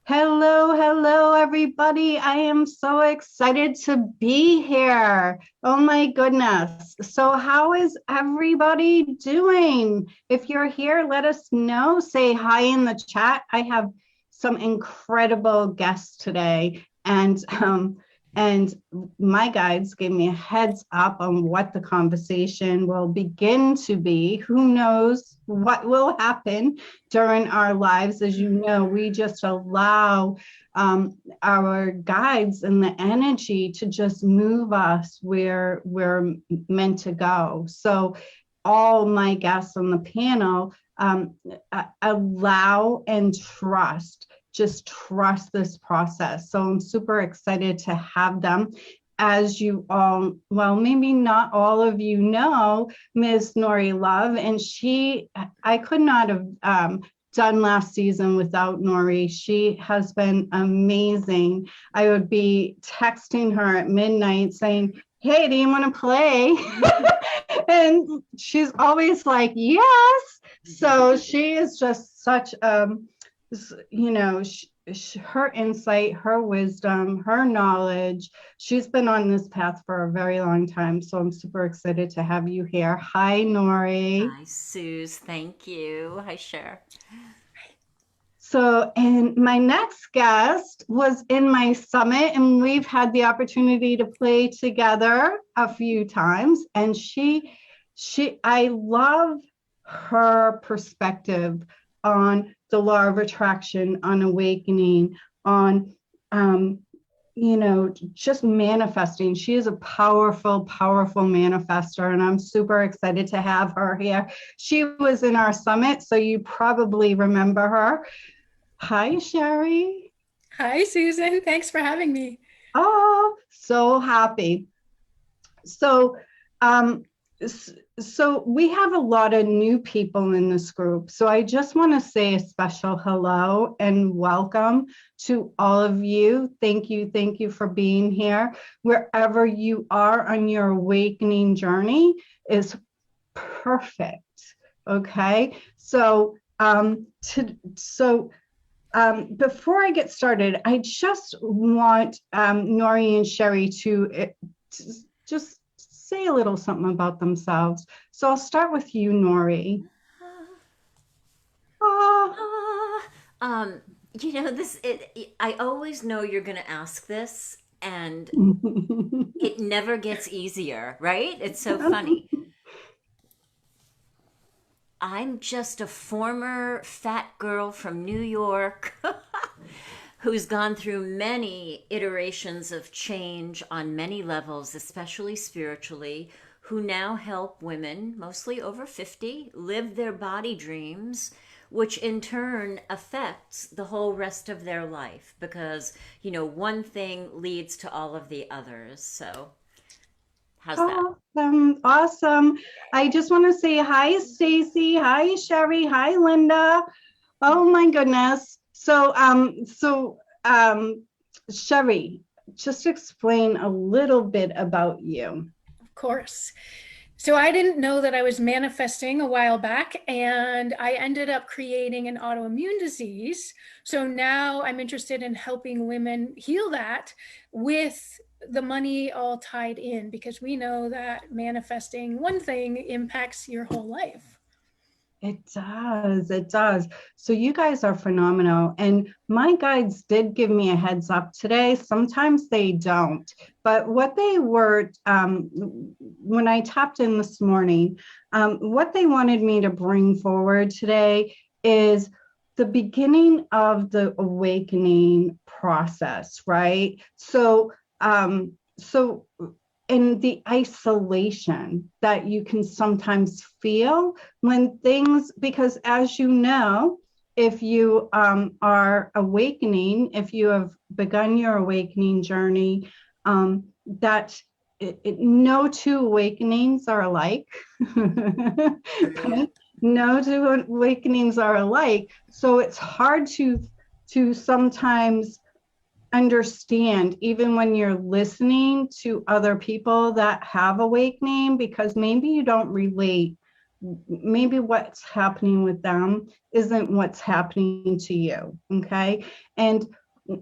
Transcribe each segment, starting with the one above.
Hello, hello, everybody. I am so excited to be here. Oh my goodness. So, how is everybody doing? If you're here, let us know. Say hi in the chat. I have some incredible guests today, and my guides gave me a heads up on what the conversation will begin to be. Who knows what will happen during our lives? As you know, we just allow our guides and the energy to just move us where we're meant to go. So all my guests on the panel allow and trust, just trust this process. So I'm super excited to have them. As you all, well, maybe not all of you know, Ms. Nori Love, and I could not have done last season without Nori. She has been amazing. I would be texting her at midnight saying, hey, do you want to play? And she's always like, yes. So she is just such her insight, her wisdom, her knowledge. She's been on this path for a very long time. So I'm super excited to have you here. Hi, Nori. Hi, Suze. Thank you. Hi, Cher. So, and my next guest was in my summit, and we've had the opportunity to play together a few times. And I love her perspective on the law of attraction, on awakening, on, just manifesting. She is a powerful, powerful manifester, and I'm super excited to have her here. She was in our summit, so you probably remember her. Hi, SHERRI. Hi, Susan. Thanks for having me. Oh, so happy. So, so we have a lot of new people in this group. So I just want to say a special hello and welcome to all of you. Thank you for being here. Wherever you are on your awakening journey is perfect. Okay. So, before I get started, I just want Nori and SHERRI to just say a little something about themselves. So I'll start with you, Nori. I always know you're going to ask this, and it never gets easier, right? It's so funny. I'm just a former fat girl from New York who's gone through many iterations of change on many levels, especially spiritually, who now help women, mostly over 50, live their body dreams, which in turn affects the whole rest of their life because, one thing leads to all of the others. So, how's that? Awesome. I just want to say hi, Stacy. Hi, SHERRI. Hi, Linda. Oh my goodness. So, SHERRI, just explain a little bit about you. Of course. So I didn't know that I was manifesting a while back, and I ended up creating an autoimmune disease. So now I'm interested in helping women heal that with the money all tied in, because we know that manifesting one thing impacts your whole life. It does. It does. So you guys are phenomenal. And my guides did give me a heads up today. Sometimes they don't. But what they were, when I tapped in this morning, what they wanted me to bring forward today is the beginning of the awakening process, right? So, in the isolation that you can sometimes feel when things, because as you know, if you are awakening, if you have begun your awakening journey, that no two awakenings are alike. No two awakenings are alike. So it's hard to sometimes understand, even when you're listening to other people that have awakening, because maybe you don't relate maybe what's happening with them isn't what's happening to you. Okay. And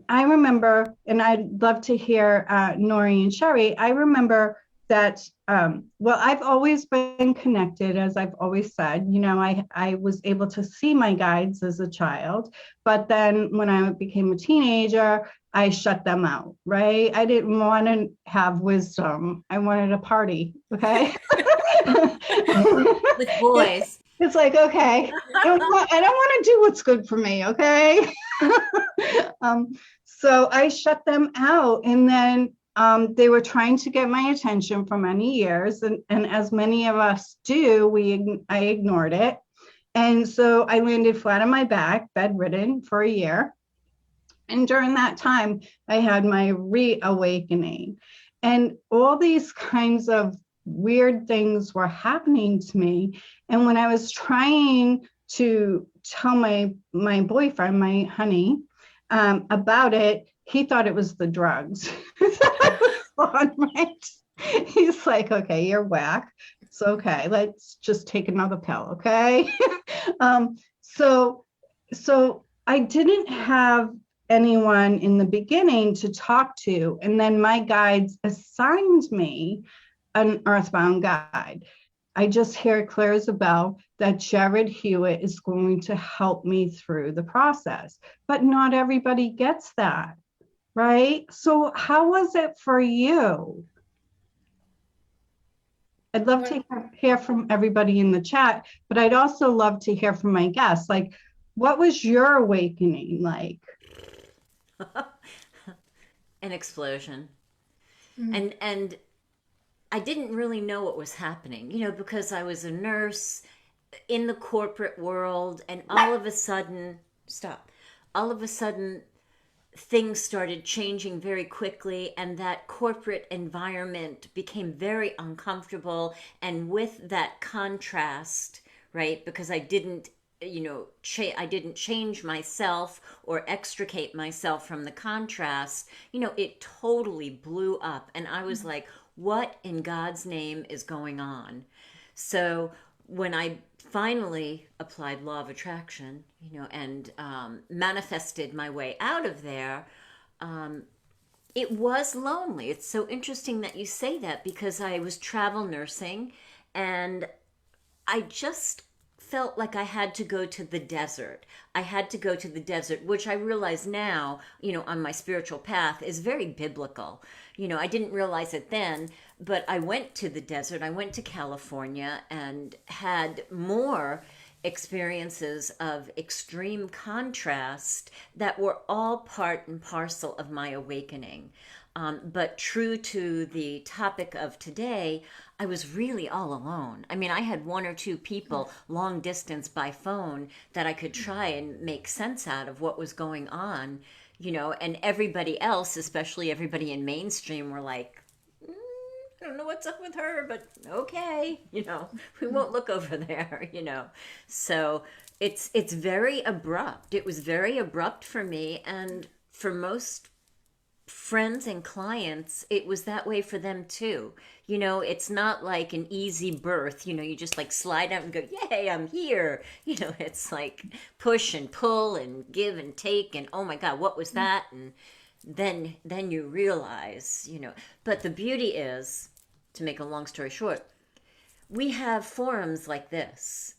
I remember, and I'd love to hear Nori and Sherri. I remember that, well, I've always been connected, as I've always said. You know, I was able to see my guides as a child, but then when I became a teenager, I shut them out, right? I didn't want to have wisdom. I wanted a party, okay? With boys. It's like, okay, I don't want to do what's good for me, okay? So I shut them out, and then they were trying to get my attention for many years, and as many of us do, I ignored it. And so I landed flat on my back, bedridden for a year. And during that time, I had my reawakening. And all these kinds of weird things were happening to me. And when I was trying to tell my boyfriend, my honey, about it, he thought it was the drugs. Right? He's like, okay, you're whack. It's okay. Let's just take another pill, okay? So I didn't have anyone in the beginning to talk to, and then my guides assigned me an earthbound guide. I just hear it clear as a bell that Jared Hewitt is going to help me through the process, but not everybody gets that, right? So how was it for you? I'd love to hear from everybody in the chat, but I'd also love to hear from my guests. Like, what was your awakening like? An explosion. And I didn't really know what was happening, you know, because I was a nurse in the corporate world, and all of a sudden things started changing very quickly, and that corporate environment became very uncomfortable. And with that contrast, right, because I didn't, you know, I didn't change myself or extricate myself from the contrast, you know, it totally blew up. And I was like, what in God's name is going on? So when I finally applied law of attraction, you know, and manifested my way out of there, it was lonely. It's so interesting that you say that, because I was travel nursing, and I just felt like I had to go to the desert. I had to go to the desert, which I realize now, you know, on my spiritual path is very biblical. You know, I didn't realize it then, but I went to the desert. I went to California and had more experiences of extreme contrast that were all part and parcel of my awakening. But true to the topic of today, I was really all alone. I mean, I had one or two people long distance by phone that I could try and make sense out of what was going on, you know, and everybody else, especially everybody in mainstream, were like, I don't know what's up with her, but okay, you know, we won't look over there, you know. So it's very abrupt. It was very abrupt for me, and for most friends and clients, it was that way for them too. You know, it's not like an easy birth, you know, you just like slide out and go, yay, I'm here. You know, it's like push and pull and give and take, and oh my God, what was that? And then you realize, you know. But the beauty is, to make a long story short, we have forums like this.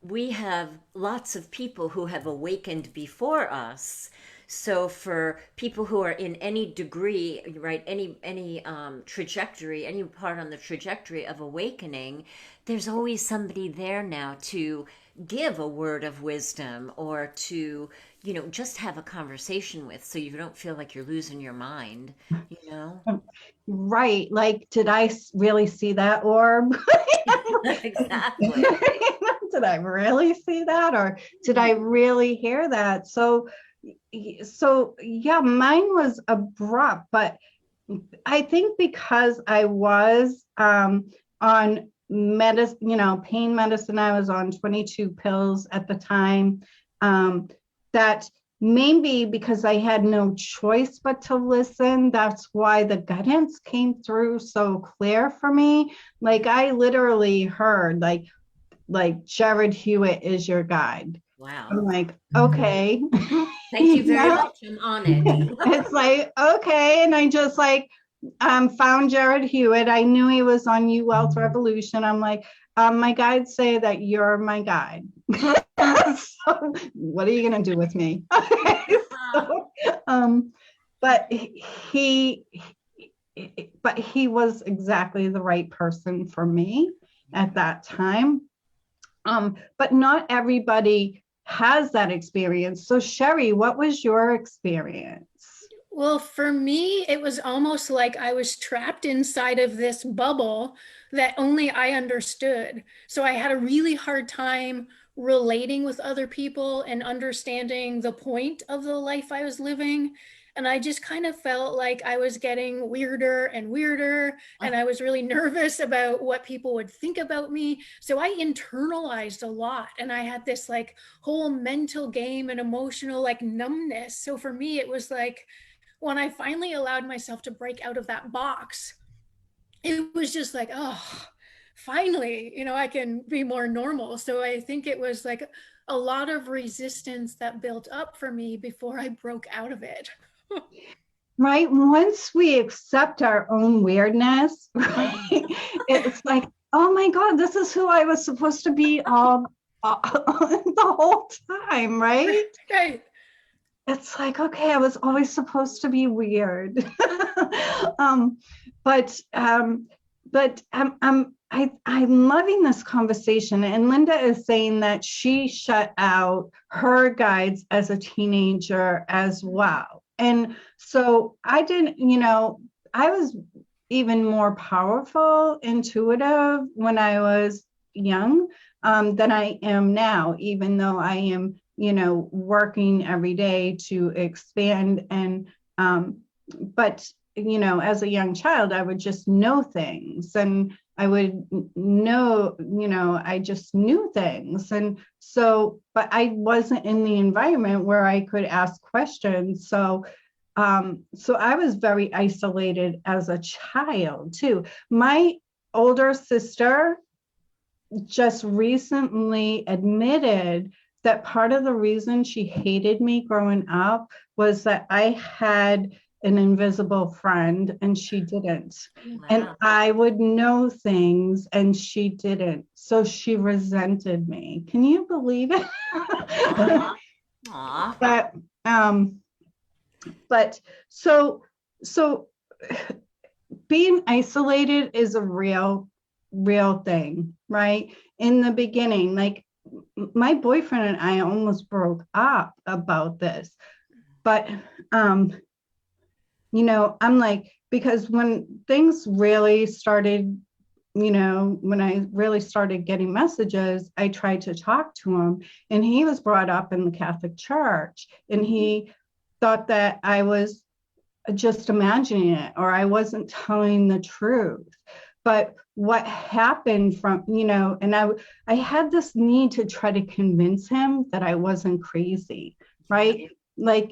We have lots of people who have awakened before us. So for people who are in any degree, right, any trajectory, any part on the trajectory of awakening, there's always somebody there now to give a word of wisdom, or to, you know, just have a conversation with, so you don't feel like you're losing your mind, you know? Right. Like, did I really see that orb? Exactly. Did I really see that? Or did I really hear that? So yeah, mine was abrupt, but I think because I was on medicine, you know, pain medicine, I was on 22 pills at the time, that maybe because I had no choice but to listen, that's why the guidance came through so clear for me. Like, I literally heard, like, like Jared Hewitt is your guide. Wow. I'm like, okay. Thank you You very know? much. I'm on it. It's like, okay. And I just like found Jared Hewitt. I knew he was on You Wealth Revolution. I'm like, my guides say that you're my guide. So what are you gonna do with me? Okay, so, but he was exactly the right person for me at that time. But not everybody has that experience. So Sherry, what was your experience? Well, for me, it was almost like I was trapped inside of this bubble that only I understood. So I had a really hard time relating with other people and understanding the point of the life I was living. And I just kind of felt like I was getting weirder and weirder. And I was really nervous about what people would think about me. So I internalized a lot. And I had this like whole mental game and emotional like numbness. So for me, it was like, when I finally allowed myself to break out of that box, it was just like, oh, finally, I can be more normal. So I think it was like a lot of resistance that built up for me before I broke out of it. Right? Once we accept our own weirdness, right? It's like, oh my God, this is who I was supposed to be the whole time, right? Right. It's like, okay, I was always supposed to be weird. um, but I'm loving this conversation. And Linda is saying that she shut out her guides as a teenager as well. And so I didn't, I was even more powerful, intuitive when I was young than I am now, even though I am working every day to expand. And but as a young child, I would just know things, and I would know, I just knew things. And so, but I wasn't in the environment where I could ask questions. So I was very isolated as a child too. My older sister just recently admitted that part of the reason she hated me growing up was that I had an invisible friend and she didn't. Wow. And I would know things and she didn't. So she resented me. Can you believe it? Aww. But so being isolated is a real thing, right? In the beginning, like my boyfriend and I almost broke up about this, but I'm like, because when things really started, when I really started getting messages, I tried to talk to him, and he was brought up in the Catholic Church, and he thought that I was just imagining it, or I wasn't telling the truth. But what happened from, and I had this need to try to convince him that I wasn't crazy, right? Like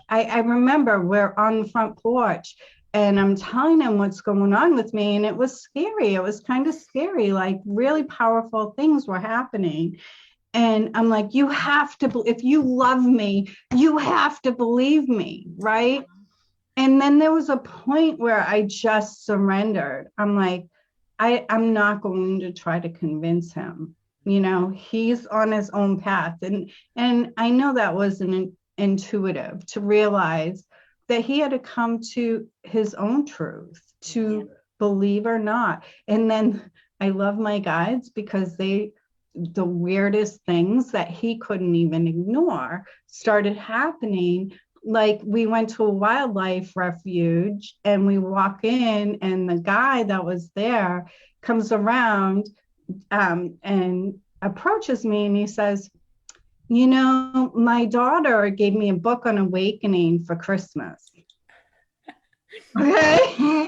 I remember we're on the front porch and I'm telling him what's going on with me. And it was scary. It was kind of scary, like really powerful things were happening. And I'm like, if you love me, you have to believe me, right? And then there was a point where I just surrendered. I'm like, I'm not going to try to convince him. He's on his own path. And I know that wasn't intuitive to realize that he had to come to his own truth to believe or not. And then I love my guides because the weirdest things that he couldn't even ignore started happening. Like we went to a wildlife refuge and we walk in and the guy that was there comes around and approaches me and he says, my daughter gave me a book on awakening for Christmas. Okay.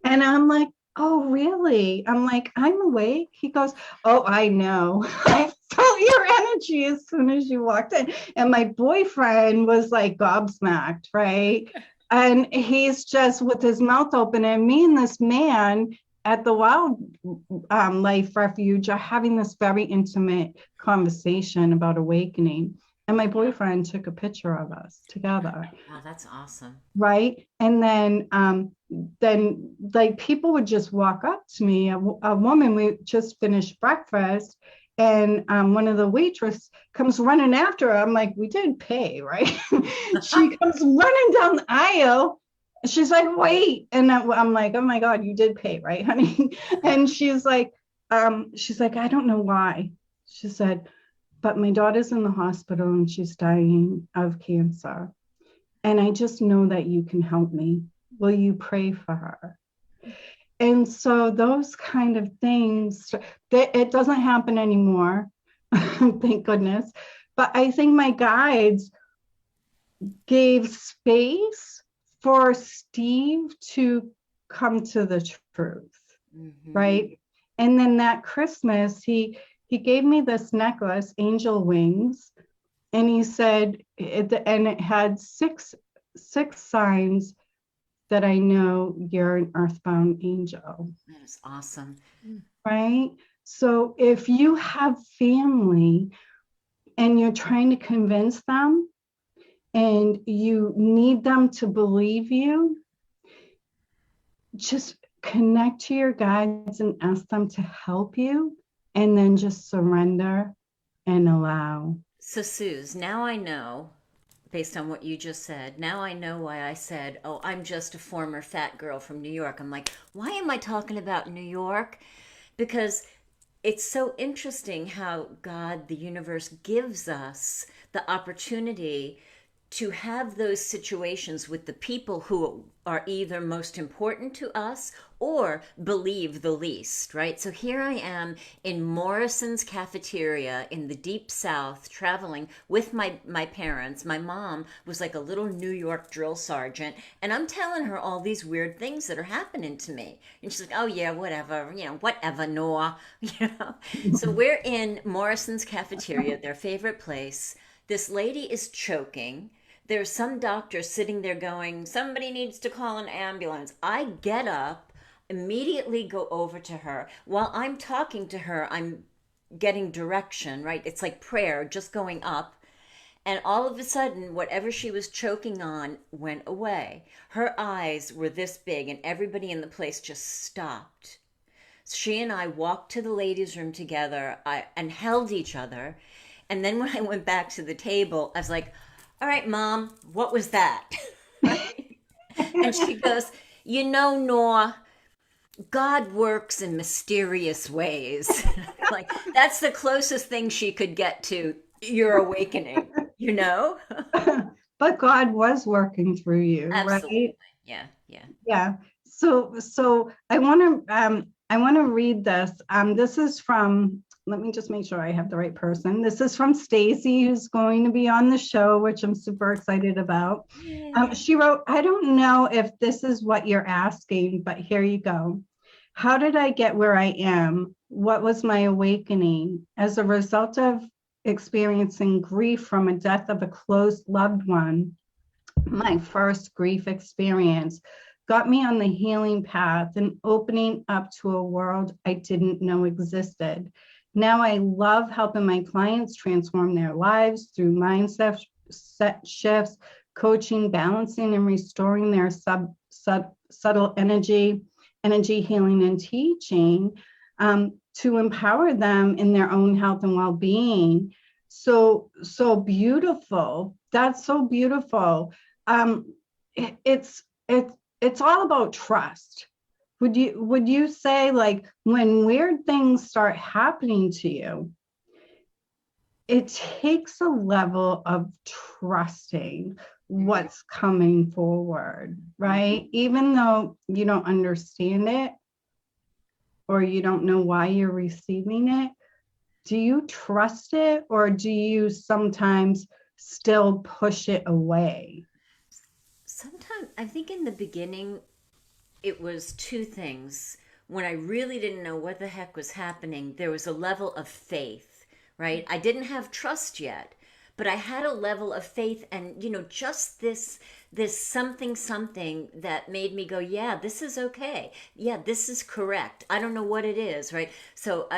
And I'm like, oh, really? I'm like, I'm awake. He goes, oh, I know. I felt your energy as soon as you walked in. And my boyfriend was like gobsmacked, right? And he's just with his mouth open. And me and this man at the wildlife refuge are having this very intimate conversation about awakening. And my boyfriend took a picture of us together. Wow, that's awesome. Right. And then like people would just walk up to me, a woman, we just finished breakfast, and one of the waitress comes running after her. I'm like, we did pay, right? She comes running down the aisle. She's like, wait. And I'm like, oh my God, you did pay, right, honey? And she's like, I don't know why. She said, but my daughter's in the hospital and she's dying of cancer. And I just know that you can help me. Will you pray for her? And so those kind of things, it doesn't happen anymore, thank goodness. But I think my guides gave space for Steve to come to the truth, right? And then that Christmas, he gave me this necklace, angel wings, and he said, and it had six signs that I know you're an earthbound angel. That is awesome. Right? So if you have family and you're trying to convince them and you need them to believe you, just connect to your guides and ask them to help you, and then just surrender and allow. So, Suze, now I know, based on what you just said, now I know why I said, oh, I'm just a former fat girl from New York. I'm like, why am I talking about New York? Because it's so interesting how God, the universe, gives us the opportunity to have those situations with the people who are either most important to us or believe the least, right? So here I am in Morrison's cafeteria in the deep South, traveling with my parents. My mom was like a little New York drill sergeant, and I'm telling her all these weird things that are happening to me. And she's like, oh yeah, whatever, whatever, Noah, So we're in Morrison's cafeteria, their favorite place. This lady is choking. There's some doctor sitting there going, somebody needs to call an ambulance. I get up, immediately go over to her. While I'm talking to her, I'm getting direction, right? It's like prayer, just going up. And all of a sudden, whatever she was choking on went away. Her eyes were this big, and everybody in the place just stopped. She and I walked to the ladies' room together and held each other. And then when I went back to the table, I was like, all right, Mom, what was that? And she goes, Nora, God works in mysterious ways. Like, that's the closest thing she could get to your awakening, But God was working through you, Absolutely. right? Yeah. Yeah. So I want to read this. This is from, let me just make sure I have the right person. This is from Stacy, who's going to be on the show, which I'm super excited about. She wrote, I don't know if this is what you're asking, but here you go. How did I get where I am? What was my awakening? As a result of experiencing grief from a death of a close loved one, my first grief experience got me on the healing path and opening up to a world I didn't know existed. Now I love helping my clients transform their lives through mindset shifts, coaching, balancing, and restoring their subtle energy healing, and teaching to empower them in their own health and well-being. So beautiful. That's so beautiful. It's all about trust. Would you say, like, when weird things start happening to you, it takes a level of trusting what's coming forward, right? Even though you don't understand it or you don't know why you're receiving it, do you trust it, or do you sometimes still push it away? Sometimes, I think in the beginning, it was two things. When I really didn't know what the heck was happening, there was a level of faith, right? I didn't have trust yet, but I had a level of faith and, just this something that made me go, yeah, this is okay. Yeah, this is correct. I don't know what it is, right? So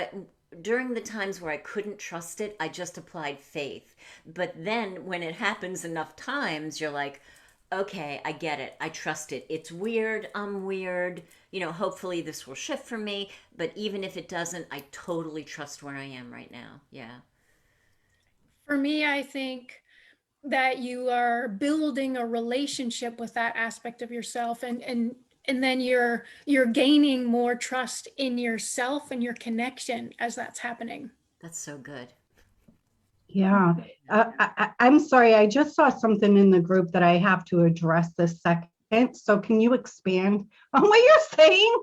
during the times where I couldn't trust it, I just applied faith. But then when it happens enough times, you're like, okay, I get it. I trust it. It's weird. I'm weird. Hopefully this will shift for me. But even if it doesn't, I totally trust where I am right now. Yeah. For me, I think that you are building a relationship with that aspect of yourself, and then you're gaining more trust in yourself and your connection as that's happening. That's so good. Yeah. I'm sorry. I just saw something in the group that I have to address this second. So can you expand on what you're saying?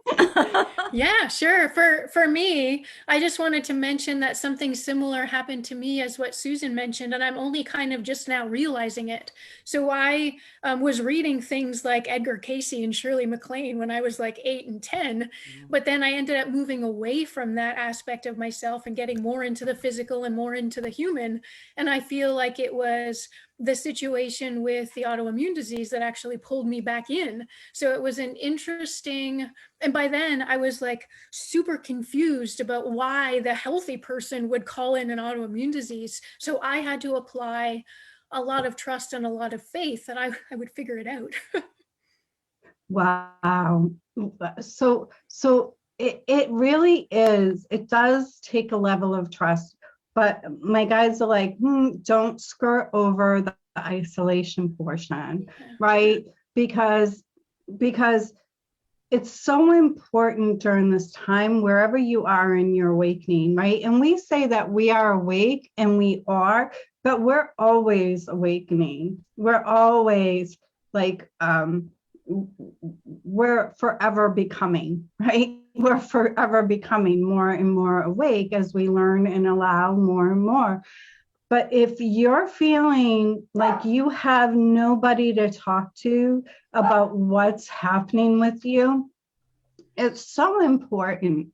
Yeah, sure. For me, I just wanted to mention that something similar happened to me as what Susan mentioned, and I'm only kind of just now realizing it. So I was reading things like Edgar Cayce and Shirley MacLaine when I was like 8 and 10, but then I ended up moving away from that aspect of myself and getting more into the physical and more into the human. And I feel like it was the situation with the autoimmune disease that actually pulled me back in. So it was an interesting, and by then I was like super confused about why the healthy person would call in an autoimmune disease. So I had to apply a lot of trust and a lot of faith that I would figure it out. Wow. So it really is, it does take a level of trust, but my guys are like, don't skirt over the isolation portion, right? Because it's so important during this time, wherever you are in your awakening, right? And we say that we are awake, and we are, but we're always awakening. We're always like, we're forever becoming, right? We're forever becoming more and more awake as we learn and allow more and more. But if you're feeling like you have nobody to talk to about what's happening with you, it's so important.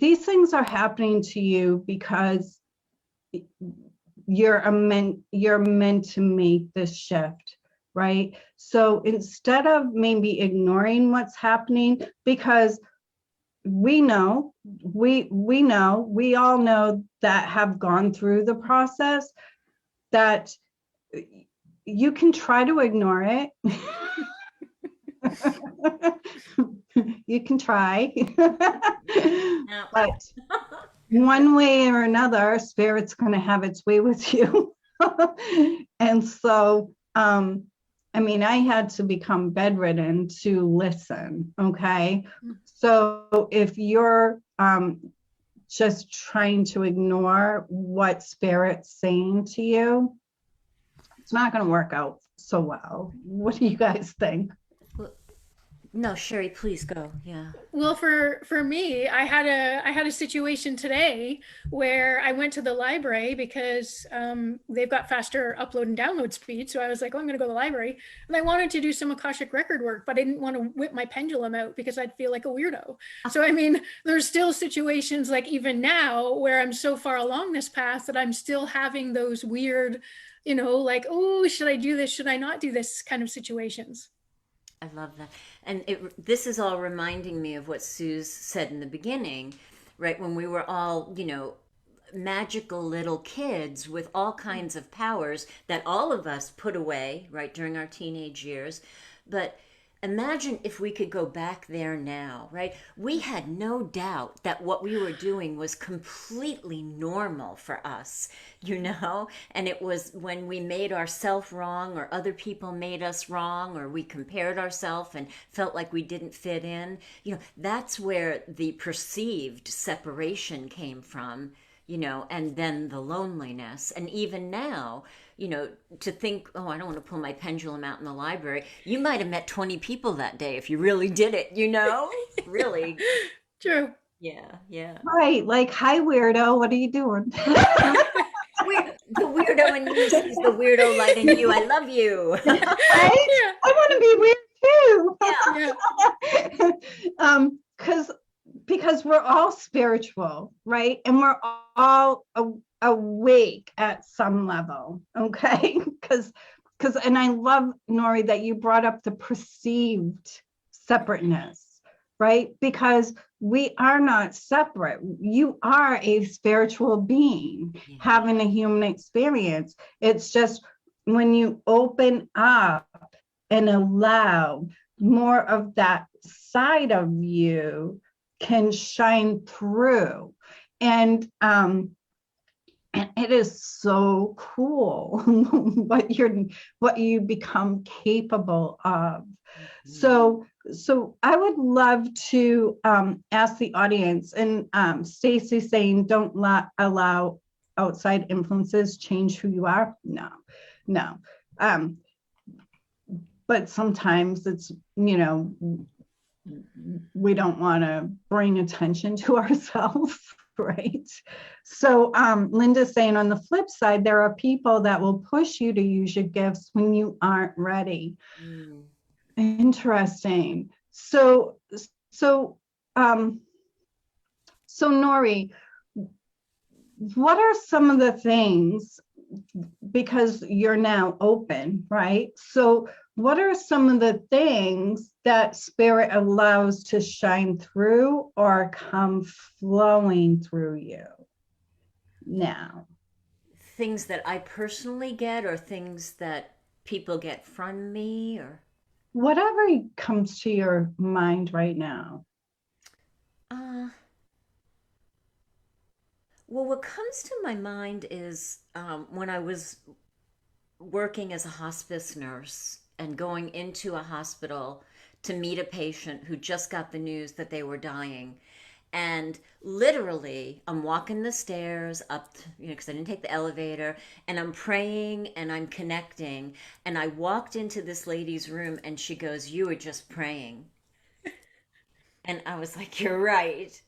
These things are happening to you because you're meant to make this shift, right? So instead of maybe ignoring what's happening, because we all know that have gone through the process, that you can try to ignore it. You can try. But one way or another, spirit's going to have its way with you. And so I had to become bedridden to listen. Okay. So if you're just trying to ignore what spirit's saying to you, it's not going to work out so well. What do you guys think? No, Sherry, please go. Yeah. Well, for me, I had a situation today where I went to the library because they've got faster upload and download speed. So I was like, oh, I'm going to go to the library, and I wanted to do some Akashic record work, but I didn't want to whip my pendulum out because I'd feel like a weirdo. So there's still situations like even now where I'm so far along this path that I'm still having those weird, like, oh, should I do this? Should I not do this kind of situations? I love that. And this is all reminding me of what Suze said in the beginning, right? When we were all, magical little kids with all kinds of powers that all of us put away, right, during our teenage years. But imagine if we could go back there now, right? We had no doubt that what we were doing was completely normal for us, and it was when we made ourselves wrong or other people made us wrong or we compared ourselves and felt like we didn't fit in, that's where the perceived separation came from, and then the loneliness. And even now, to think, oh, I don't want to pull my pendulum out in the library. You might have met 20 people that day if you really did it, Really. True. Yeah. Right. Like, hi, weirdo. What are you doing? The weirdo in you sees the weirdo light in you. I love you. Right? Yeah. I want to be weird too. Because we're all spiritual, right? And we're all awake at some level, okay? Because and I love, Nori, that you brought up the perceived separateness, right? Because we are not separate. You are a spiritual being having a human experience. It's just when you open up and allow more of that side of you can shine through. And it is so cool what you become capable of. So I would love to ask the audience, and Stacy saying, don't allow outside influences change who you are. No. But sometimes it's, we don't want to bring attention to ourselves. Right. So Linda's saying, on the flip side, there are people that will push you to use your gifts when you aren't ready. Interesting. So Nori, what are some of the things, because you're now open, right? So what are some of the things that spirit allows to shine through or come flowing through you now? Things that I personally get, or things that people get from me, or whatever comes to your mind right now. Well, what comes to my mind is when I was working as a hospice nurse and going into a hospital to meet a patient who just got the news that they were dying. And literally, I'm walking the stairs up, because I didn't take the elevator, and I'm praying and I'm connecting. And I walked into this lady's room and she goes, "You were just praying." And I was like, "You're right."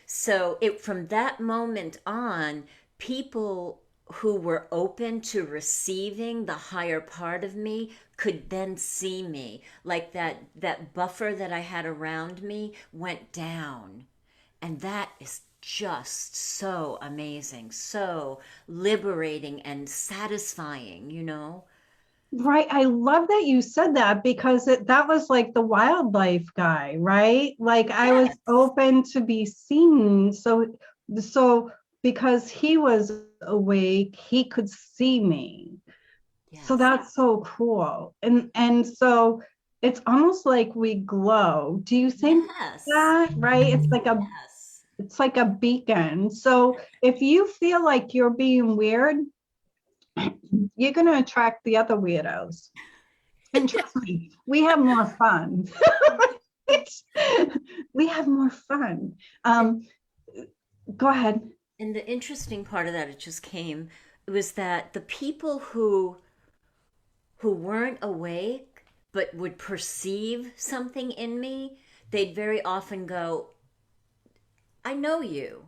So from that moment on, people who were open to receiving the higher part of me could then see me. Like that buffer that I had around me went down. And that is just so amazing, so liberating and satisfying, Right. I love that you said that, because that was like the wildlife guy, right? Like I was open to be seen. So because he was awake, he could see me. Yes. So that's so cool. And so it's almost like we glow. Do you think that, right? It's like a beacon. So if you feel like you're being weird, you're going to attract the other weirdos. And trust me, we have more fun. We have more fun. Go ahead. And the interesting part of that, it was that the people who weren't awake but would perceive something in me, they'd very often go, "I know you.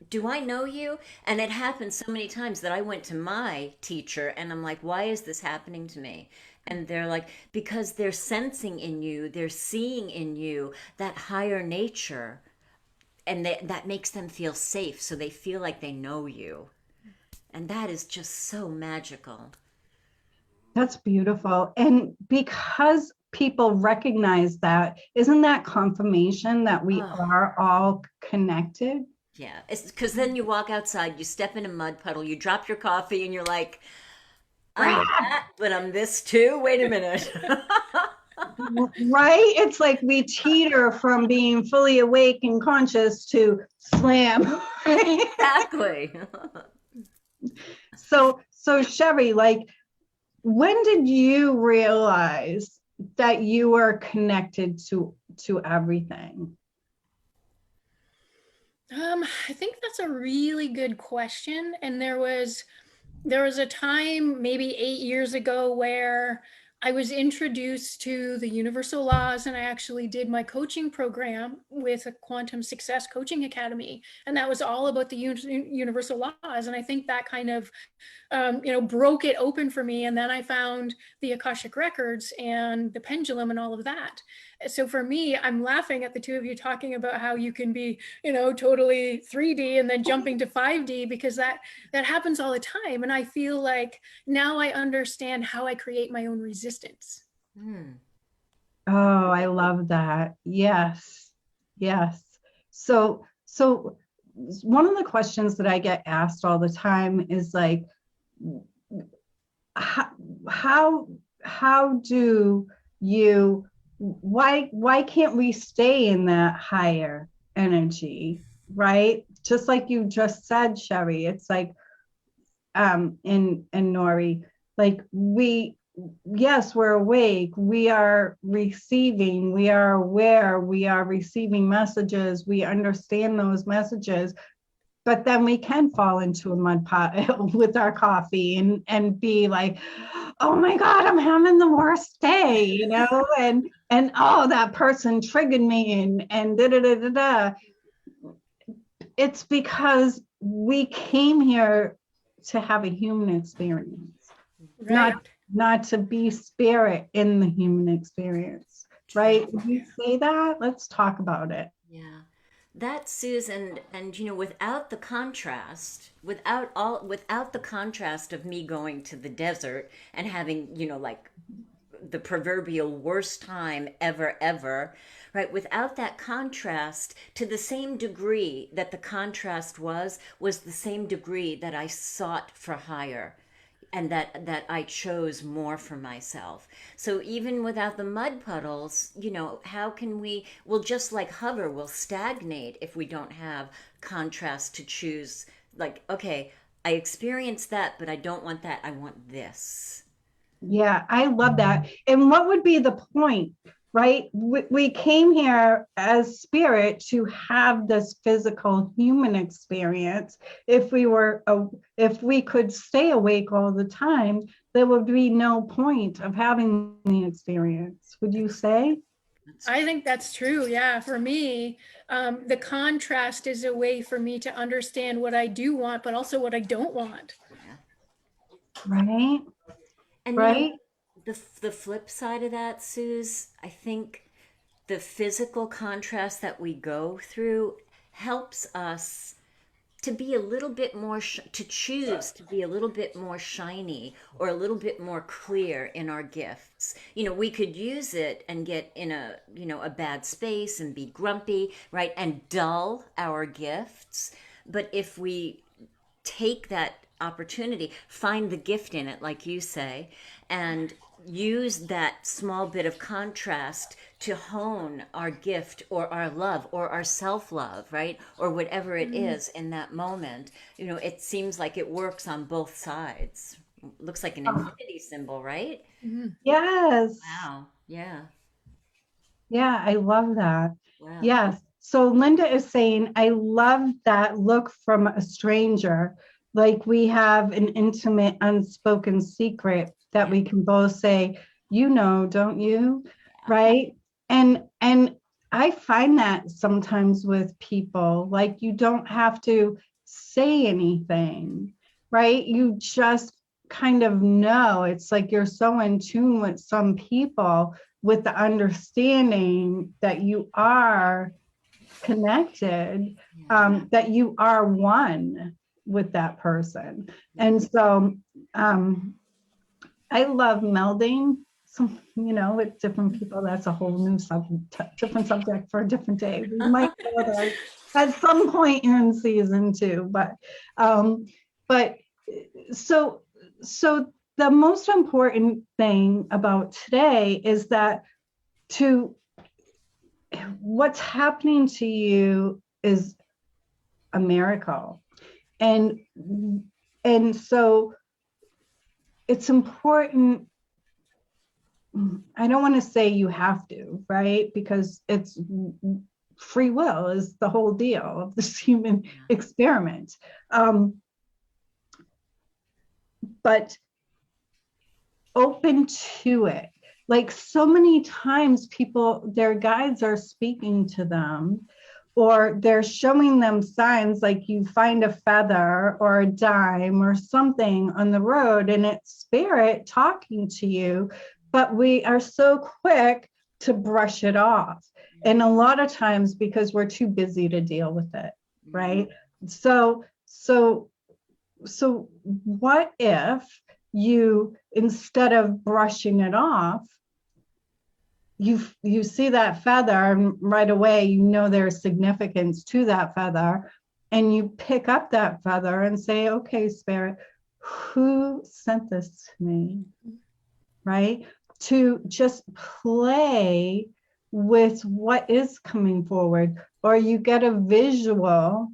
Do I know you?" And it happened so many times that I went to my teacher and I'm like, "Why is this happening to me?" And they're like, "Because they're sensing in you, they're seeing in you that higher nature, and that makes them feel safe, so they feel like they know you." And that is just so magical. That's beautiful. And because people recognize that, isn't that confirmation that we are all connected? Yeah, it's because then you walk outside, you step in a mud puddle, you drop your coffee, and you're like, "I'm that, but I'm this too. Wait a minute." Right? It's like we teeter from being fully awake and conscious to slam. Exactly. So Sherri, like, when did you realize that you were connected to everything? I think that's a really good question. And there was a time maybe 8 years ago where I was introduced to the universal laws, and I actually did my coaching program with a Quantum Success Coaching Academy. And that was all about the universal laws. And I think that kind of, broke it open for me. And then I found the Akashic Records and the pendulum and all of that. So for me, I'm laughing at the two of you talking about how you can be, totally 3D and then jumping to 5D, because that happens all the time. And I feel like now I understand how I create my own resistance. Hmm. Oh, I love that. Yes. Yes. So one of the questions that I get asked all the time is like, how how how do you why can't we stay in that higher energy, right? Just like you just said, Sherry, it's like in Nori, like yes, we're awake, we are receiving, we are aware, we are receiving messages, we understand those messages, but then we can fall into a mud pot with our coffee and be like, oh my God, I'm having the worst day, and oh, that person triggered me and da da da da da. It's because we came here to have a human experience, Right. not to be spirit in the human experience, right? Would you say that? Let's talk about it. Yeah. That, Susan, and without the contrast, without the contrast of me going to the desert and having, like the proverbial worst time ever, right? Without that contrast, to the same degree that the contrast was the same degree that I sought for higher, and that I chose more for myself. So even without the mud puddles, how can we'll just like hover, we'll stagnate if we don't have contrast to choose. Like, okay, I experienced that, but I don't want that. I want this. Yeah, I love that. And what would be the point, right? We came here as spirit to have this physical human experience. If we could stay awake all the time, there would be no point of having the experience. Would you say? I think that's true. Yeah. For me, the contrast is a way for me to understand what I do want, but also what I don't want. Yeah. Right? And Right? the flip side of that, Suze, I think the physical contrast that we go through helps us to be a little bit more to choose to be a little bit more shiny or a little bit more clear in our gifts. We could use it and get in a bad space and be grumpy, right, and dull our gifts. But if we take that opportunity, find the gift in it, like you say, and use that small bit of contrast to hone our gift or our love or our self-love, right? Or whatever it is in that moment. It seems like it works on both sides. Looks like an infinity symbol, right? Yes. Wow. Yeah. Yeah, I love that. Wow. Yes. So Linda is saying, I love that look from a stranger. Like we have an intimate, unspoken secret that we can both say, don't you? Right. And I find that sometimes with people, like you don't have to say anything, right? You just kind of know. It's like you're so in tune with some people with the understanding that you are connected, that you are one with that person. And so I love melding some, with different people. That's a whole new different subject for a different day. We might go there at some point in season 2, but so the most important thing about today is that what's happening to you is a miracle. And so it's important. I don't want to say you have to, right? Because it's free will is the whole deal of this human experiment. But open to it. Like so many times their guides are speaking to them, or they're showing them signs, like you find a feather or a dime or something on the road and it's spirit talking to you. But we are so quick to brush it off. And a lot of times because we're too busy to deal with it, right? So what if you, instead of brushing it off, you see that feather and right away, you know, there's significance to that feather, and you pick up that feather and say, okay, Spirit, who sent this to me? Right? To just play with what is coming forward, or you get a visual.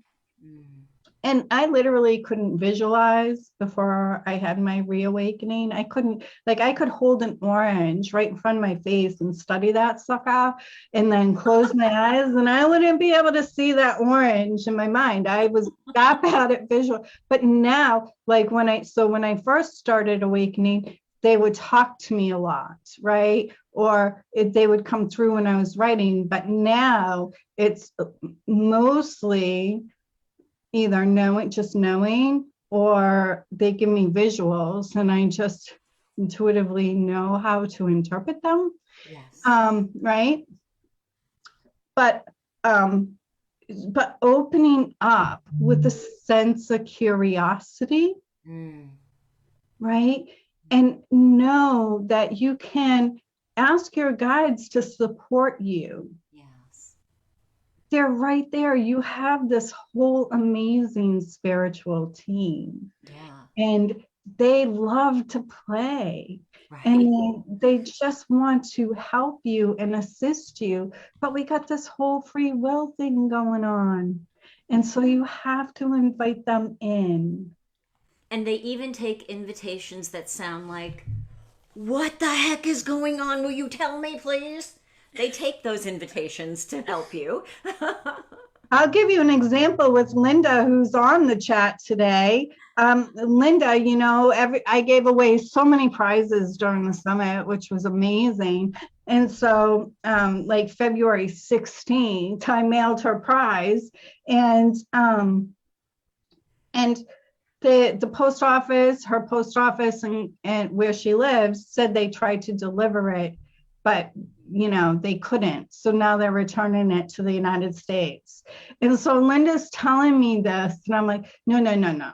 And I literally couldn't visualize before I had my reawakening. I couldn't, like, I could hold an orange right in front of my face and study that sucker and then close my eyes, and I wouldn't be able to see that orange in my mind. I was that bad at visual. But now, like when I first started awakening, they would talk to me a lot, right? Or they would come through when I was writing. But now it's mostly either knowing, or they give me visuals and I just intuitively know how to interpret them. Yes. Right. But opening up with a sense of curiosity, right? And know that you can ask your guides to support you. They're right there. You have this whole amazing spiritual team. And they love to play. Right. And they just want to help you and assist you. But we got this whole free will thing going on. And so you have to invite them in. And they even take invitations that sound like, what the heck is going on? Will you tell me, please? They take those invitations to help you. I'll give you an example with Linda, who's on the chat today. Linda, you know, I gave away so many prizes during the summit, which was amazing. And so like February 16th, I mailed her prize. And the post office, her post office and where she lives said they tried to deliver it, but you know, they couldn't. So now they're returning it to the United States. And so Linda's telling me this, and I'm like, no.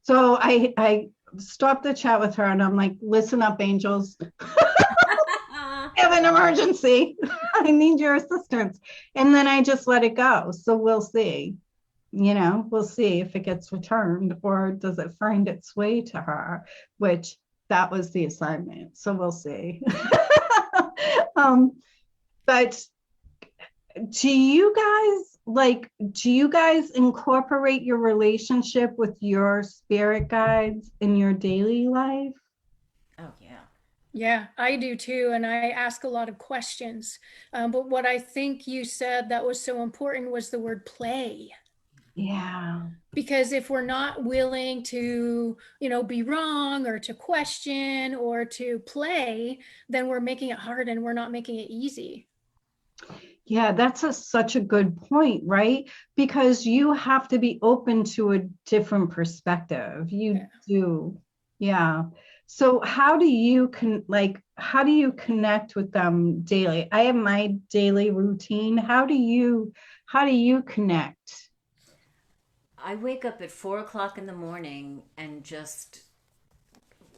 So I stopped the chat with her and I'm like, listen up, angels. I have an emergency. I need your assistance. And then I just let it go. So we'll see. You know, we'll see if it gets returned or does it find its way to her, which that was the assignment. So we'll see. But do you guys incorporate your relationship with your spirit guides in your daily life? Oh, yeah. Yeah, I do too. And I ask a lot of questions. But what I think you said that was so important was the word play. Yeah. Because if we're not willing to, you know, be wrong or to question or to play, then we're making it hard and we're not making it easy. Yeah, that's such a good point, right? Because you have to be open to a different perspective. You do. Yeah. So how do you connect with them daily? I have my daily routine. How do you connect? I wake up at 4:00 in the morning and just,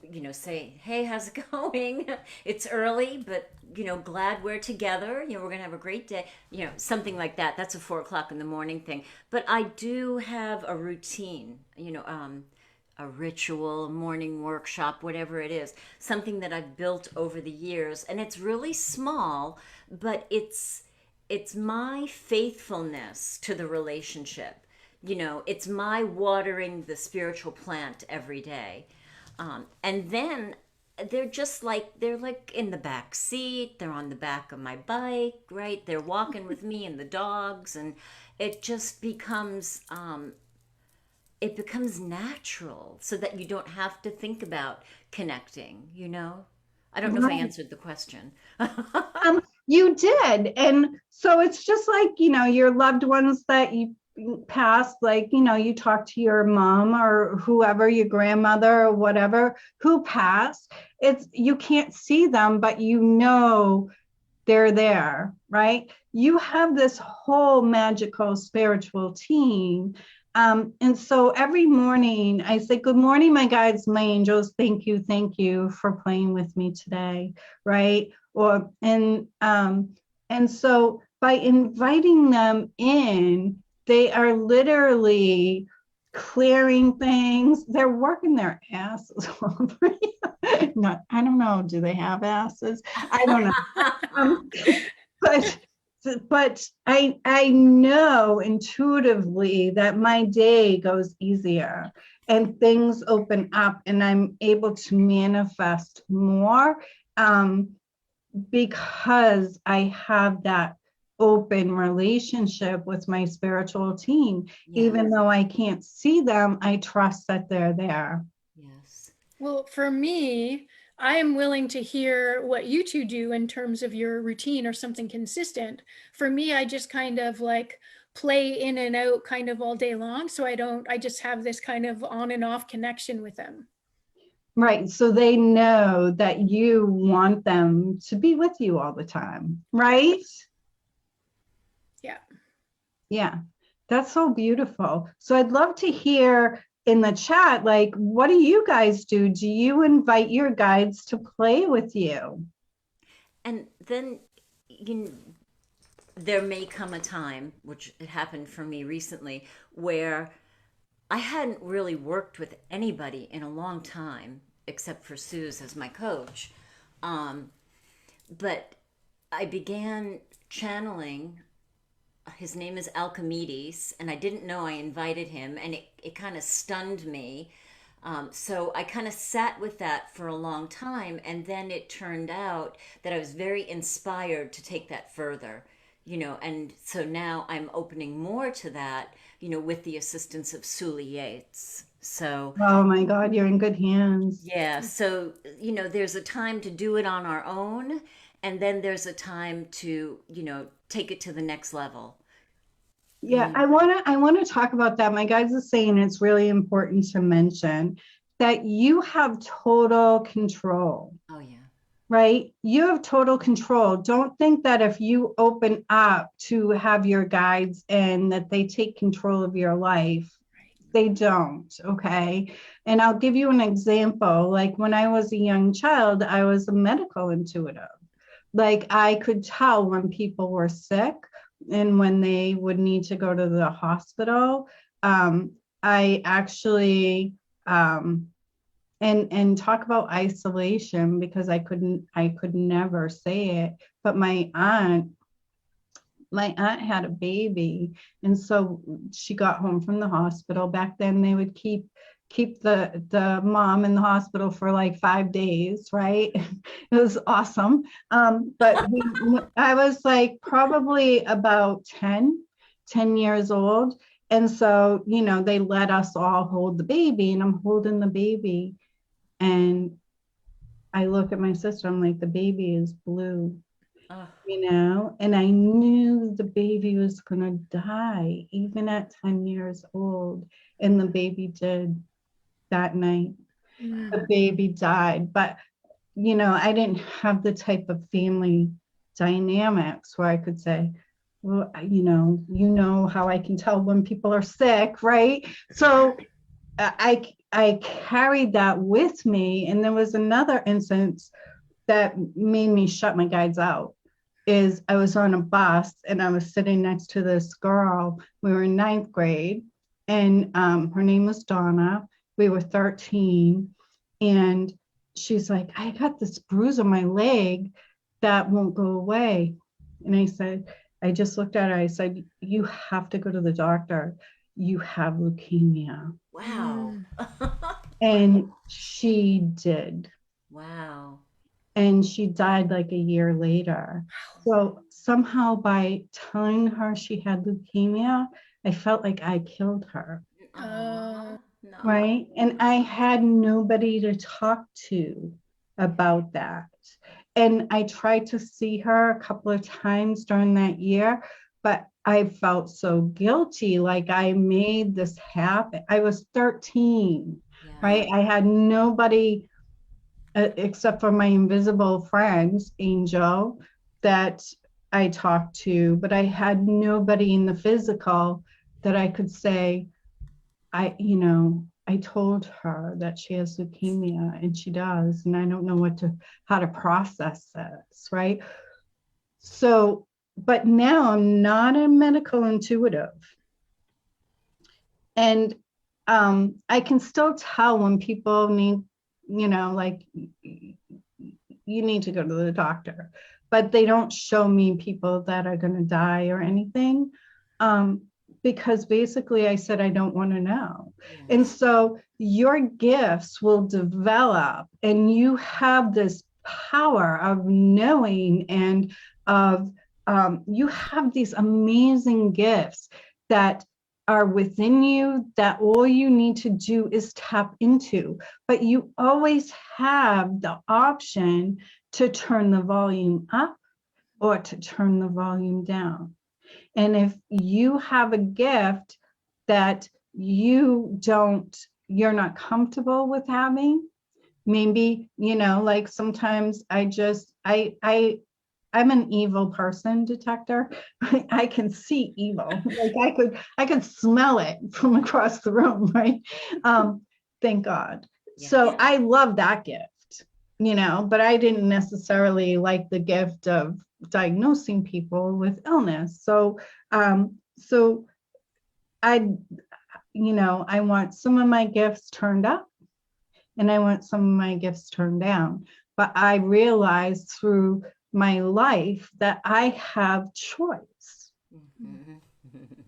you know, say, hey, how's it going? It's early, but, you know, glad we're together. You know, we're going to have a great day. You know, something like that. That's a 4:00 in the morning thing. But I do have a routine, you know, a ritual, a morning workshop, whatever it is, something that I've built over the years. And it's really small, but it's my faithfulness to the relationship. You know, it's my watering the spiritual plant every day. And then they're like in the back seat, they're on the back of my bike, right? They're walking with me and the dogs, and it just becomes natural so that you don't have to think about connecting, you know? I don't know if I answered the question. You did. And so it's just like, you know, your loved ones that you passed, like, you know, you talk to your mom or whoever, your grandmother or whatever, who passed. You can't see them, but you know they're there, right? You have this whole magical spiritual team. And so every morning I say, good morning, my guides, my angels. Thank you for playing with me today, right? And so by inviting them in, they are literally clearing things. They're working their asses off. Not, I don't know. Do they have asses? I don't know. But I know intuitively that my day goes easier and things open up and I'm able to manifest more, because I have that open relationship with my spiritual team. Yes. Even though I can't see them, I trust that they're there. Yes. Well, for me, I am willing to hear what you two do in terms of your routine or something consistent. For me, I just kind of like play in and out kind of all day long. So I just have this kind of on and off connection with them. Right. So they know that you want them to be with you all the time, right? Yeah. Yeah. That's so beautiful. So I'd love to hear in the chat, like, what do you guys do? Do you invite your guides to play with you? And then there may come a time, which it happened for me recently, where I hadn't really worked with anybody in a long time, except for Suze as my coach. But I began channeling. His name is Alchemides, and I didn't know I invited him, and it kind of stunned me. So I kind of sat with that for a long time, and then it turned out that I was very inspired to take that further, and so now I'm opening more to that, with the assistance of Suli Yates. So, Oh my God, you're in good hands. yeah, so, there's a time to do it on our own, and then there's a time to, take it to the next level. Yeah, I want to talk about that. My guides are saying it's really important to mention that you have total control. Oh, yeah. Right? You have total control. Don't think that if you open up to have your guides in, that they take control of your life. They don't. Okay. And I'll give you an example. Like when I was a young child, I was a medical intuitive. Like I could tell when people were sick and when they would need to go to the hospital. I actually, and talk about isolation, because I could never say it, but my aunt had a baby, and so she got home from the hospital. Back then they would keep the mom in the hospital for like 5 days, right? It was awesome. But I was like probably about 10 years old, and so they let us all hold the baby, and I'm holding the baby, and I look at my sister, I'm like, the baby is blue, and I knew the baby was gonna die even at 10 years old, and the baby did that night. The baby died, but I didn't have the type of family dynamics where I could say, well, how I can tell when people are sick, right? So I carried that with me. And there was another instance that made me shut my guides out. Is I was on a bus and I was sitting next to this girl. We were in 9th grade, and her name was Donna. We were 13, and she's like, I got this bruise on my leg that won't go away. And I just looked at her. I said, you have to go to the doctor. You have leukemia. Wow. And she did. Wow. And she died like a year later. So somehow by telling her she had leukemia, I felt like I killed her. No. Right? And I had nobody to talk to about that. And I tried to see her a couple of times during that year, but I felt so guilty, like I made this happen. I was 13, right? I had nobody except for my invisible friends, Angel, that I talked to, but I had nobody in the physical that I could say, I told her that she has leukemia and she does, and I don't know how to process this, right? So, but now I'm not a medical intuitive. And I can still tell when people need, like, you need to go to the doctor, but they don't show me people that are going to die or anything. Because basically I said, I don't want to know. Yes. And so your gifts will develop, and you have this power of knowing, and of you have these amazing gifts that are within you, that all you need to do is tap into. But you always have the option to turn the volume up or to turn the volume down. And if you have a gift that you're not comfortable with having, maybe, like sometimes I'm an evil person detector. I can see evil. Like I could smell it from across the room, right? Thank God. Yeah. So I love that gift, but I didn't necessarily like the gift of diagnosing people with illness. So I want some of my gifts turned up, and I want some of my gifts turned down. But I realized through my life that I have choice,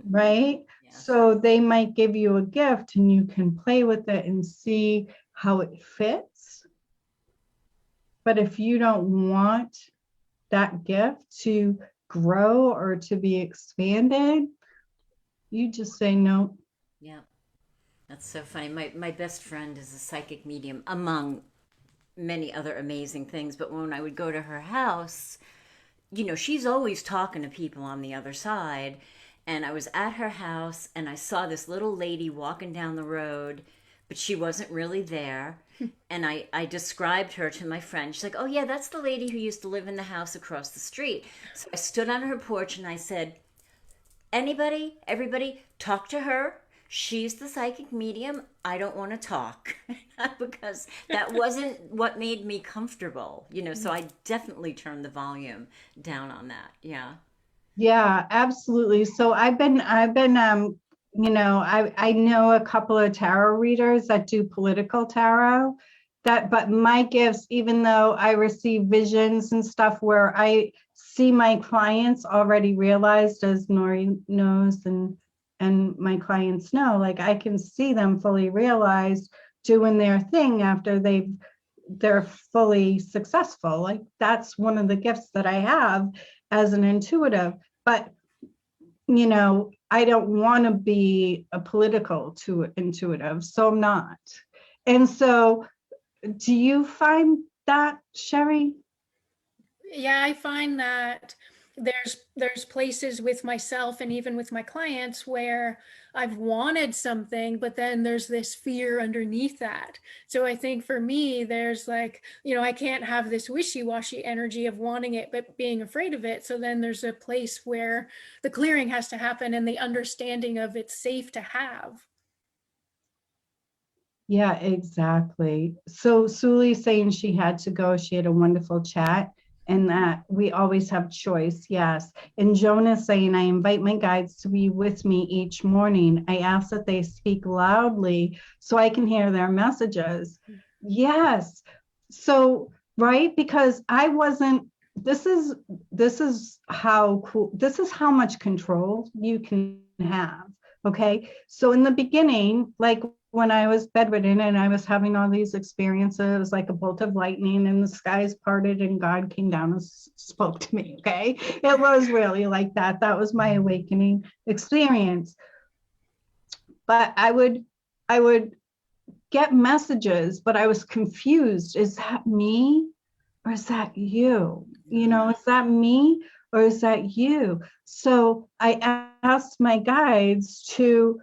right? Yes. So they might give you a gift and you can play with it and see how it fits. But if you don't want that gift to grow or to be expanded, you just say no. Yeah. That's so funny. My best friend is a psychic medium, among many other amazing things. But when I would go to her house, she's always talking to people on the other side. And I was at her house and I saw this little lady walking down the road, but she wasn't really there. And I described her to my friend. She's like, oh, yeah, that's the lady who used to live in the house across the street. So I stood on her porch and I said, everybody, talk to her. She's the psychic medium. I don't want to talk because that wasn't what made me comfortable, so I definitely turned the volume down on that. Yeah. Yeah, absolutely. So I know a couple of tarot readers that do political tarot, but my gifts, even though I receive visions and stuff where I see my clients already realized, as Nori knows, and my clients know, like I can see them fully realized doing their thing after they're fully successful. Like that's one of the gifts that I have as an intuitive. But I don't want to be a political intuitive, so I'm not. And so do you find that, Sherri? Yeah, I find that there's places with myself and even with my clients where I've wanted something, but then there's this fear underneath that. So I think for me, there's like, I can't have this wishy-washy energy of wanting it, but being afraid of it. So then there's a place where the clearing has to happen and the understanding of it's safe to have. Yeah, exactly. So Suli's saying she had to go. She had a wonderful chat, and that we always have choice. Yes. And Jonah's saying, I invite my guides to be with me each morning. I ask that they speak loudly so I can hear their messages. Yes. So, right, because I wasn't, this is how cool, this is how much control you can have. Okay. So in the beginning, like when I was bedridden and I was having all these experiences, like a bolt of lightning and the skies parted and God came down and spoke to me. Okay. It was really like that. That was my awakening experience. But I would get messages, but I was confused. Is that me or is that you? Is that me or is that you? So I asked my guides to,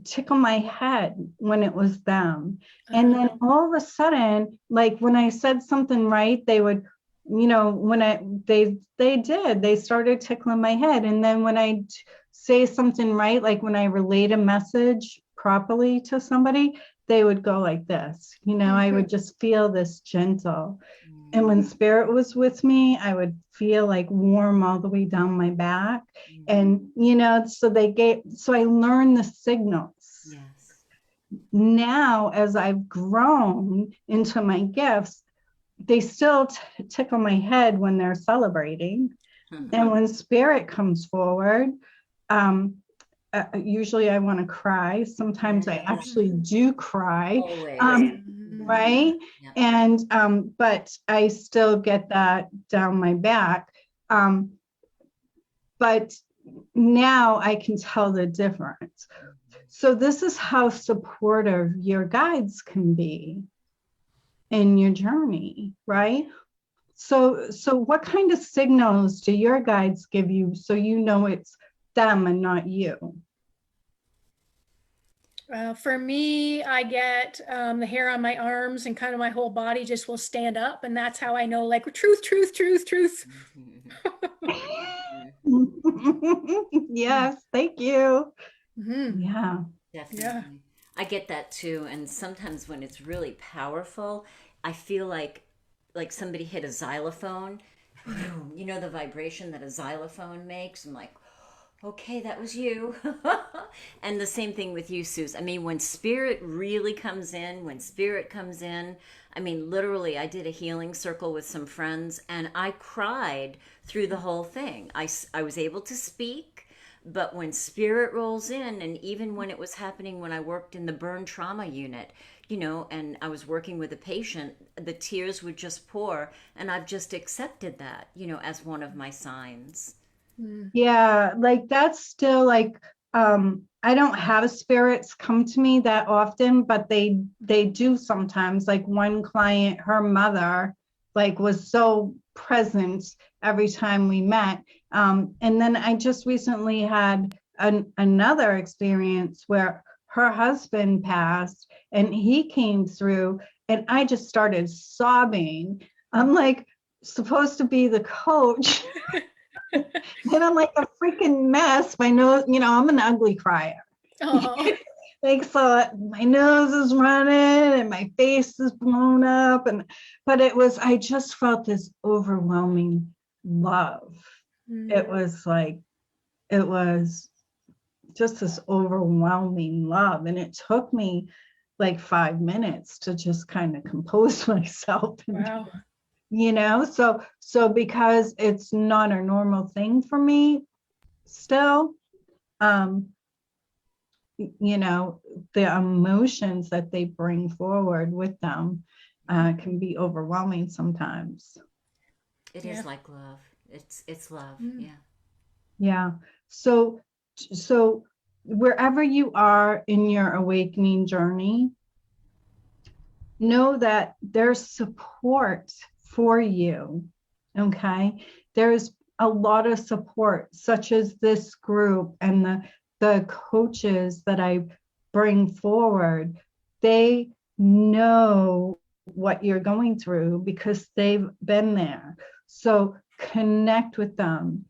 tickle my head when it was them. And then all of a sudden, like when I said something right, they would when they started tickling my head. And then when I say something right, like when I relate a message properly to somebody, they would go like this, I would just feel this gentle. And when spirit was with me, I would feel like warm all the way down my back. And, so I learned the signals. Yes. Now, as I've grown into my gifts, they still tickle my head when they're celebrating. And when spirit comes forward, usually I want to cry. Sometimes I actually do cry. Always. Right. Yep. And but I still get that down my back. But now I can tell the difference. So this is how supportive your guides can be in your journey, right? So what kind of signals do your guides give you so you know it's them and not you? For me, I get the hair on my arms and kind of my whole body just will stand up. And that's how I know, like, truth, truth, truth, truth. Yes, thank you. Yeah. Definitely. Yeah. I get that too. And sometimes when it's really powerful, I feel like somebody hit a xylophone. The vibration that a xylophone makes. I'm like, okay, that was you. And the same thing with you, Suze. I mean, when spirit really comes in, I mean, literally, I did a healing circle with some friends and I cried through the whole thing. I was able to speak, but when spirit rolls in, and even when it was happening when I worked in the burn trauma unit, and I was working with a patient, the tears would just pour, and I've just accepted that, as one of my signs. Yeah, like that's still like, I don't have spirits come to me that often, but they do sometimes. Like one client, her mother, like was so present every time we met. And then I just recently had another experience where her husband passed and he came through and I just started sobbing. I'm like supposed to be the coach. And I'm like a freaking mess. My nose, I'm an ugly crier. Like, so my nose is running and my face is blown up. But I just felt this overwhelming love. It was just this overwhelming love. And it took me like 5 minutes to just kind of compose myself. Wow. So because it's not a normal thing for me still, the emotions that they bring forward with them can be overwhelming sometimes. It is like love. It's love. Yeah. So wherever you are in your awakening journey, know that there's support for you. Okay. There's a lot of support, such as this group and the coaches that I bring forward. They know what you're going through because they've been there. So connect with them.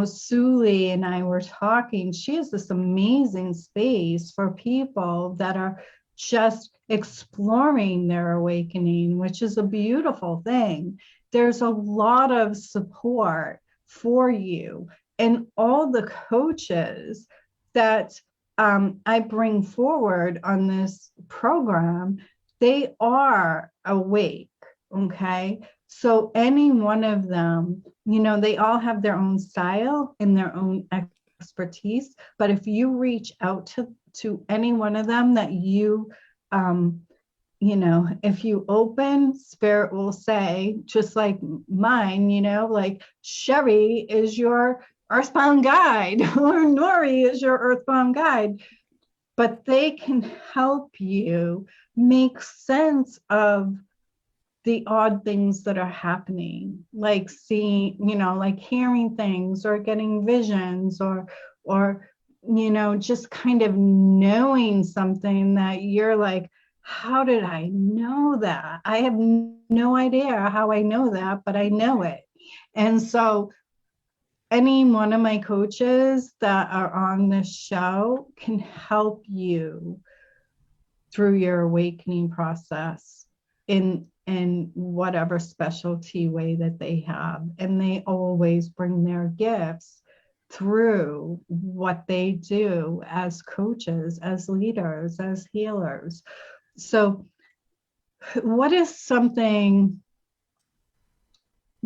Suli and I were talking. She has this amazing space for people that are just exploring their awakening, which is a beautiful thing. There's a lot of support for you. And all the coaches that I bring forward on this program, they are awake, okay? So any one of them, they all have their own style and their own expertise. But if you reach out to any one of them that if you open, spirit will say, just like mine, like SHERRI is your earthbound guide or NORI is your earthbound guide. But they can help you make sense of the odd things that are happening, like seeing, like hearing things or getting visions or just kind of knowing something that you're like, how did I know that? I have no idea how I know that, but I know it. And so any one of my coaches that are on this show can help you through your awakening process in whatever specialty way that they have. And they always bring their gifts through what they do as coaches, as leaders, as healers. So what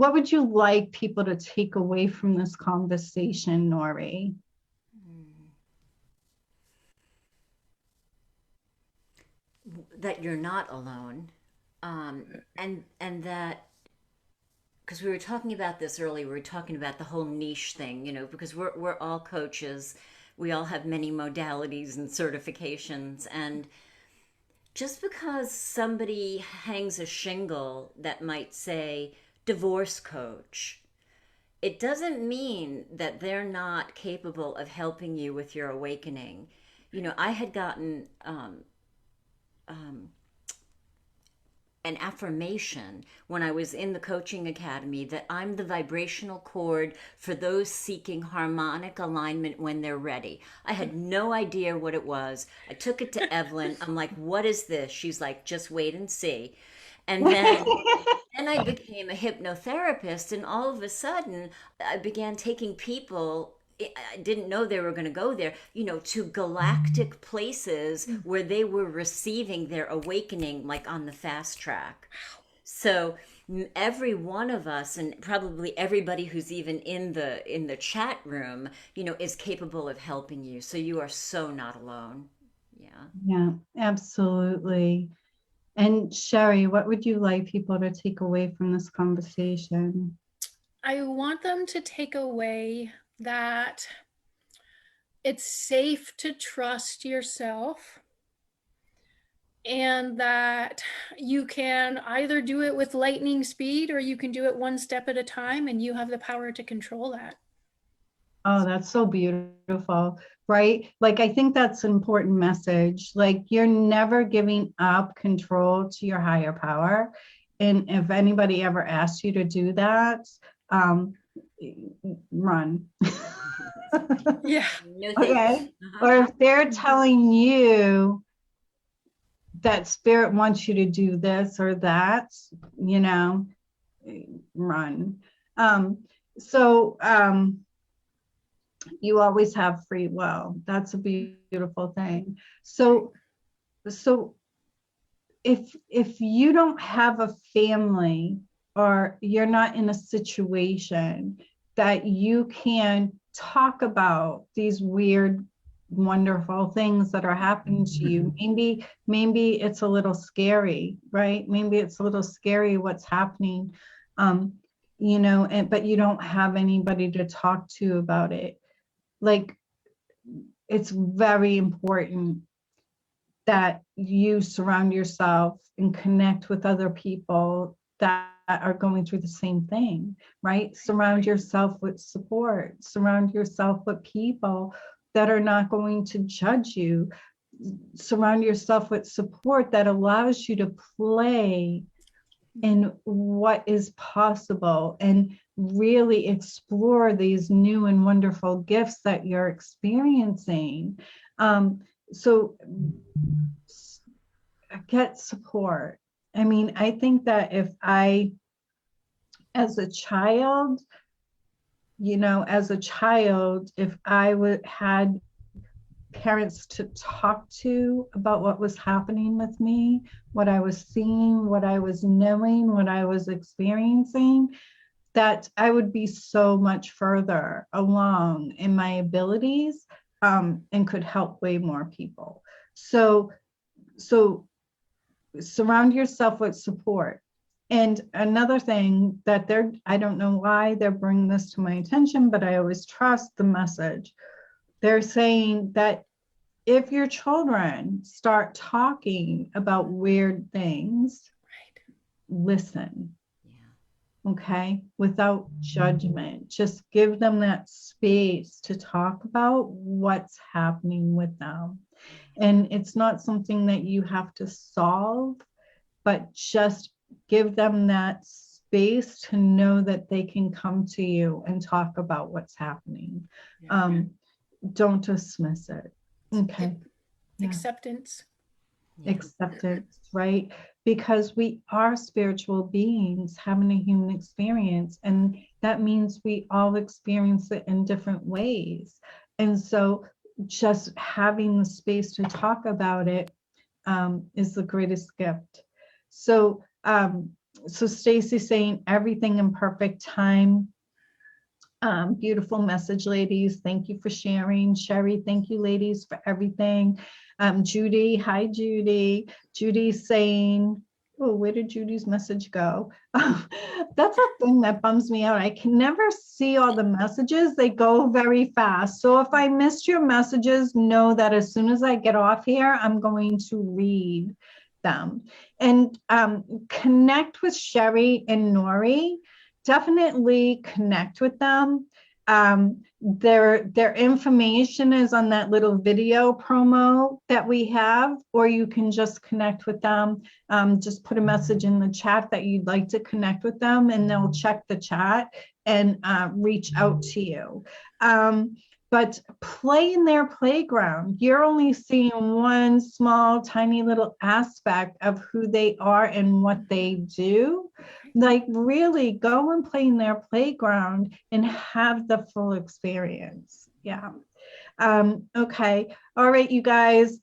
would you like people to take away from this conversation, Nori? That you're not alone, and that, because we were talking about this earlier, we were talking about the whole niche thing, because we're all coaches, we all have many modalities and certifications, and just because somebody hangs a shingle that might say divorce coach, it doesn't mean that they're not capable of helping you with your awakening. I had gotten an affirmation when I was in the coaching academy that I'm the vibrational cord for those seeking harmonic alignment when they're ready. I had no idea what it was. I took it to Evelyn. I'm like, what is this? She's like, just wait and see. And then I became a hypnotherapist, and all of a sudden I began taking people, I didn't know they were going to go there, to galactic places where they were receiving their awakening, like on the fast track. So every one of us, and probably everybody who's even in the chat room, is capable of helping you. So you are so not alone. Yeah, absolutely. And Sherri, what would you like people to take away from this conversation? I want them to take away that it's safe to trust yourself, and that you can either do it with lightning speed or you can do it one step at a time, and you have the power to control that. Oh, that's so beautiful, right? Like, I think that's an important message. Like, you're never giving up control to your higher power. And if anybody ever asks you to do that, run. Yeah. No Okay. thanks. Or if they're telling you that spirit wants you to do this or that, run. So you always have free will. That's a beautiful thing. So if you don't have a family, or you're not in a situation that you can talk about these weird, wonderful things that are happening to you, maybe it's a little scary, right? Maybe it's a little scary what's happening, but you don't have anybody to talk to about it. Like, it's very important that you surround yourself and connect with other people that are going through the same thing, right? Surround yourself with support. Surround yourself with people that are not going to judge you. Surround yourself with support that allows you to play in what is possible and really explore these new and wonderful gifts that you're experiencing. So get support. I mean, I think that if as a child, if I had parents to talk to about what was happening with me, what I was seeing, what I was knowing, what I was experiencing, that I would be so much further along in my abilities, and could help way more people. So surround yourself with support. And another thing that I don't know why they're bringing this to my attention, but I always trust the message. They're saying that if your children start talking about weird things, listen. Okay, without judgment, just give them that space to talk about what's happening with them. And it's not something that you have to solve, but just give them that space to know that they can come to you and talk about what's happening. Don't dismiss it. Okay. Yeah. Acceptance. Acceptance, right? Because we are spiritual beings having a human experience, and that means we all experience it in different ways. And so just having the space to talk about it is the greatest gift. So so Stacy's saying everything in perfect time. Beautiful message, ladies. Thank you for sharing. Sherry, thank you, ladies, for everything. Judy, hi, Judy. Judy's saying, oh, where did Judy's message go? That's a thing that bums me out. I can never see all the messages. They go very fast. So if I missed your messages, know that as soon as I get off here, I'm going to read them. And connect with Sherri and Nori. Definitely connect with them. Their information is on that little video promo that we have, or you can just connect with them. Just put a message in the chat that you'd like to connect with them, and they'll check the chat and reach out to you. But play in their playground. You're only seeing one small, tiny little aspect of who they are and what they do. Like, really go and play in their playground and have the full experience. Yeah. Okay. All right, you guys.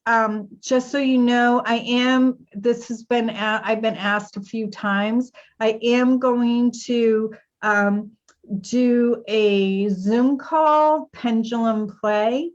Just so you know, I've been asked a few times. I am going to do a Zoom call, pendulum play,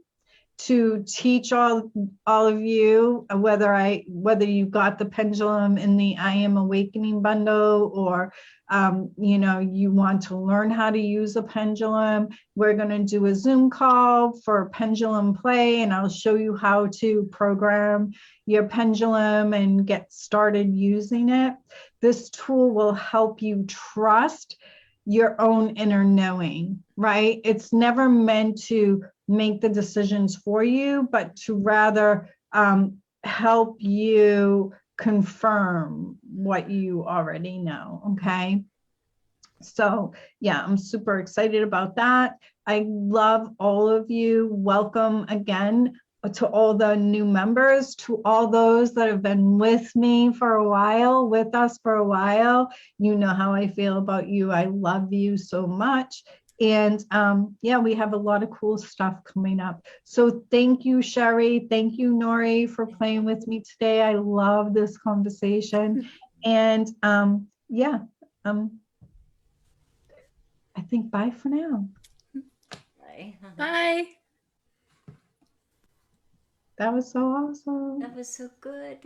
to teach all of you whether you got the pendulum in the I Am Awakening bundle, or you want to learn how to use a pendulum. We're going to do a Zoom call for pendulum play, and I'll show you how to program your pendulum and get started using it. This tool will help you trust your own inner knowing, right? It's never meant to make the decisions for you, but to rather help you confirm what you already know, okay? So yeah, I'm super excited about that. I love all of you. Welcome again to all the new members, to all those that have been with me for a while, with us for a while. You know how I feel about you. I love you so much. And yeah, we have a lot of cool stuff coming up. So thank you, Sherri. Thank you, Nori, for playing with me today. I love this conversation. And yeah, I think bye for now. Bye. Bye. That was so awesome. That was so good.